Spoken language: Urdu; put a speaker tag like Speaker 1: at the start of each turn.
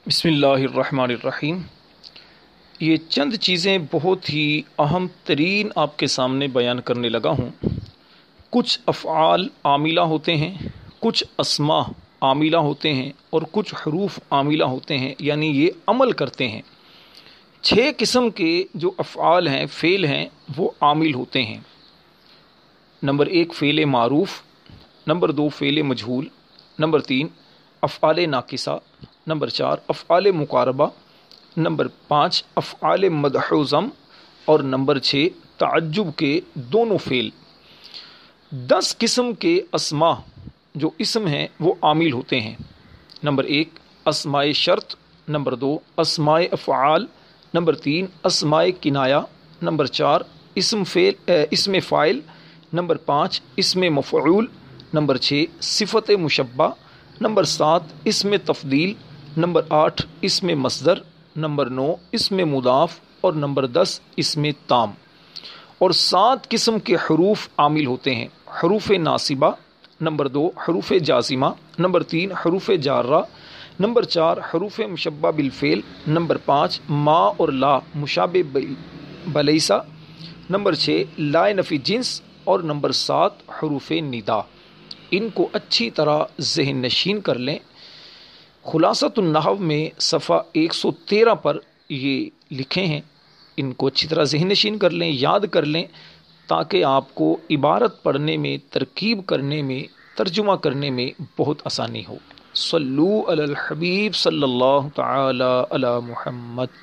Speaker 1: بسم اللہ الرحمن الرحیم۔ یہ چند چیزیں بہت ہی اہم ترین آپ کے سامنے بیان کرنے لگا ہوں۔ کچھ افعال عاملہ ہوتے ہیں، کچھ اسماء عاملہ ہوتے ہیں اور کچھ حروف عاملہ ہوتے ہیں، یعنی یہ عمل کرتے ہیں۔ 6 قسم کے جو افعال ہیں، فعل ہیں، وہ عامل ہوتے ہیں۔ نمبر 1 فعل معروف، نمبر 2 فعل مجہول، نمبر 3 افعال ناقصہ، نمبر 4 افعال مقاربہ، نمبر 5 افعال مدح و ذم اور نمبر 6 تعجب کے دونوں فعل۔ 10 قسم کے اسماء جو اسم ہیں وہ عامل ہوتے ہیں۔ نمبر 1 اسماء شرط، نمبر 2 اسماء افعال، نمبر 3 اسماء کنایہ، نمبر 4 اسم فاعل، نمبر 5 اسم مفعول، نمبر 6 صفت مشبہ، نمبر 7 اسم تفضیل، نمبر 8 اسم مصدر، نمبر 9 اسم مضاف اور نمبر 10 اسم تام۔ اور 7 قسم کے حروف عامل ہوتے ہیں۔ حروف ناصبہ، نمبر 2 حروف جازمہ، نمبر 3 حروف جارہ، نمبر 4 حروف مشبہ بالفعل، نمبر 5 ما اور لا مشابہ بلیسا، نمبر 6 لا نفی جنس اور نمبر 7 حروف ندا۔ ان کو اچھی طرح ذہن نشین کر لیں۔ خلاصۃ النحو میں صفحہ 113 پر یہ لکھے ہیں، ان کو اچھی طرح ذہن نشین کر لیں، یاد کر لیں، تاکہ آپ کو عبارت پڑھنے میں، ترکیب کرنے میں، ترجمہ کرنے میں بہت آسانی ہو۔ صلو علی الحبیب صلی اللہ تعالی علی محمد۔